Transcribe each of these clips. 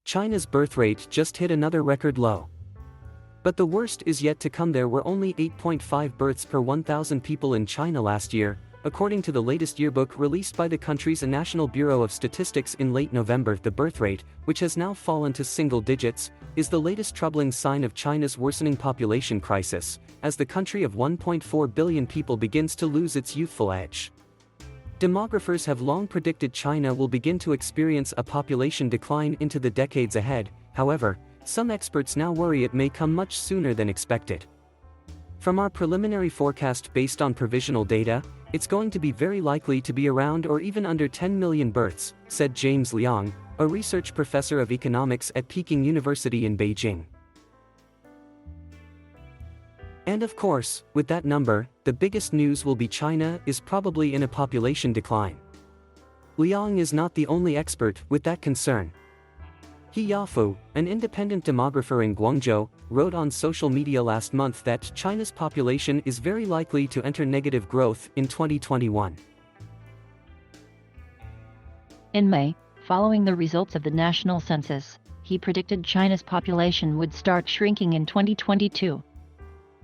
China's birth rate just hit another record low. But the worst is yet to come. There were only 8.5 births per 1,000 people in China last year, according to the latest yearbook released by the country's National Bureau of Statistics in late November. The birth rate, which has now fallen to single digits, is the latest troubling sign of China's worsening population crisis, as the country of 1.4 billion people begins to lose its youthful edge. Demographers have long predicted China will begin to experience a population decline into the decades ahead. However, some experts now worry it may come much sooner than expected. From our preliminary forecast based on provisional data, it's going to be very likely to be around or even under 10 million births, said James Liang, a research professor of economics at Peking University in Beijing. And of course, with that number, the biggest news will be China is probably in a population decline. Liang is not the only expert with that concern. He Yafu, an independent demographer in Guangzhou, wrote on social media last month that China's population is very likely to enter negative growth in 2021. In May, following the results of the national census, he predicted China's population would start shrinking in 2022.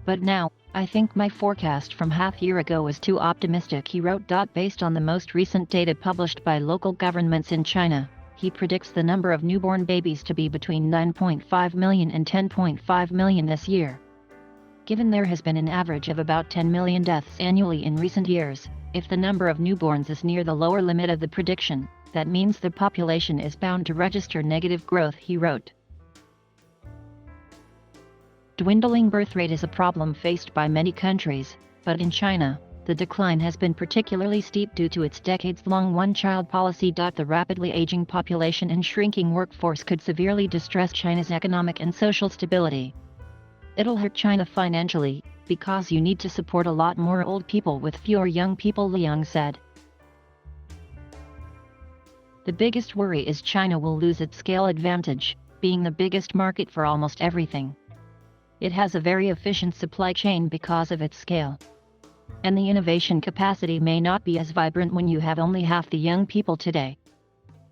But now, I think my forecast from half year ago was too optimistic, he wrote. Based on the most recent data published by local governments in China, he predicts the number of newborn babies to be between 9.5 million and 10.5 million this year. Given there has been an average of about 10 million deaths annually in recent years, if the number of newborns is near the lower limit of the prediction, that means the population is bound to register negative growth, he wrote. Dwindling birth rate is a problem faced by many countries, but in China, the decline has been particularly steep due to its decades-long one-child policy. The rapidly aging population and shrinking workforce could severely distress China's economic and social stability. It'll hurt China financially, because you need to support a lot more old people with fewer young people, Liang said. The biggest worry is China will lose its scale advantage, being the biggest market for almost everything. It has a very efficient supply chain because of its scale. And the innovation capacity may not be as vibrant when you have only half the young people today.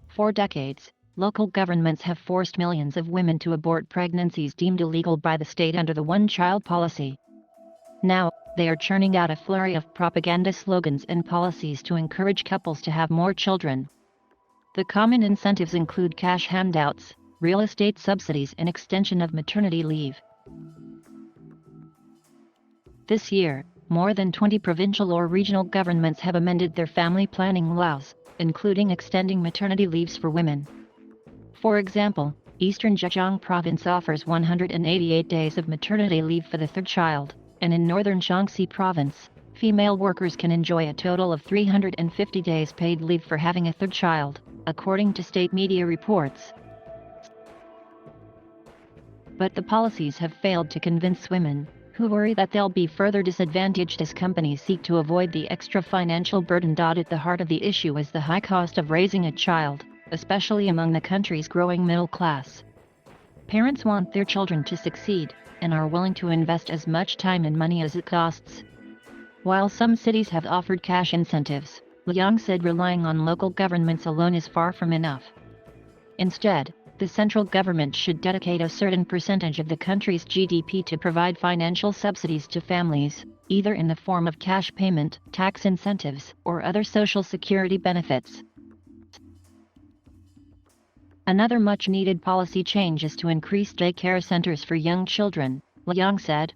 For decades, local governments have forced millions of women to abort pregnancies deemed illegal by the state under the one-child policy. Now, they are churning out a flurry of propaganda slogans and policies to encourage couples to have more children. The common incentives include cash handouts, real estate subsidies, and extension of maternity leave. This year, more than 20 provincial or regional governments have amended their family planning laws, including extending maternity leaves for women. For example, Eastern Zhejiang Province offers 188 days of maternity leave for the third child, and in Northern Shaanxi Province, female workers can enjoy a total of 350 days paid leave for having a third child, according to state media reports. But the policies have failed to convince women, who worry that they'll be further disadvantaged as companies seek to avoid the extra financial burden. At the heart of the issue is the high cost of raising a child, especially among the country's growing middle class. Parents want their children to succeed, and are willing to invest as much time and money as it costs. While some cities have offered cash incentives, Liang said relying on local governments alone is far from enough. Instead, the central government should dedicate a certain percentage of the country's GDP to provide financial subsidies to families, either in the form of cash payment, tax incentives, or other social security benefits. Another much-needed policy change is to increase daycare centers for young children, Liang said.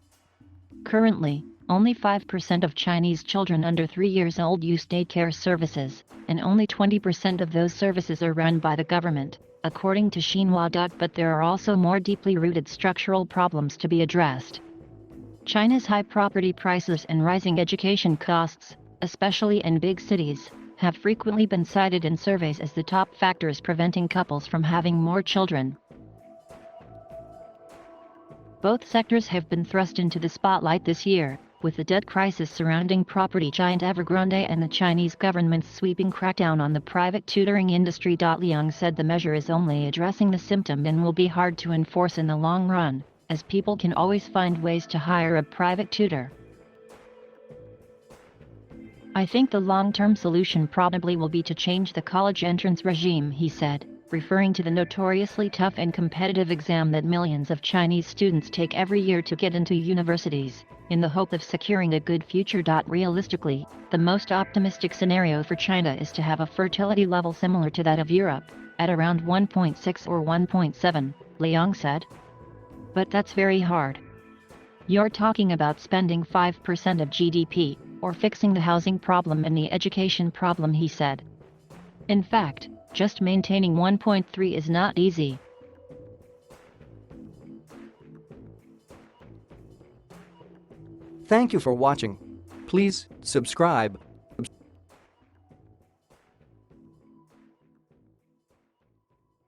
Currently, only 5% of Chinese children under 3 years old use daycare services, and only 20% of those services are run by the government, according to Xinhua. But there are also more deeply rooted structural problems to be addressed. China's high property prices and rising education costs, especially in big cities, have frequently been cited in surveys as the top factors preventing couples from having more children. Both sectors have been thrust into the spotlight this year, with the debt crisis surrounding property giant Evergrande and the Chinese government's sweeping crackdown on the private tutoring industry. Liang said the measure is only addressing the symptom and will be hard to enforce in the long run, as people can always find ways to hire a private tutor. I think the long-term solution probably will be to change the college entrance regime, he said. referring to the notoriously tough and competitive exam that millions of Chinese students take every year to get into universities, in the hope of securing a good future. Realistically, the most optimistic scenario for China is to have a fertility level similar to that of Europe, at around 1.6 or 1.7, Liang said. But that's very hard. You're talking about spending 5% of GDP, or fixing the housing problem and the education problem, he said. In fact, just maintaining 1.3 is not easy. Thank you for watching. Please subscribe.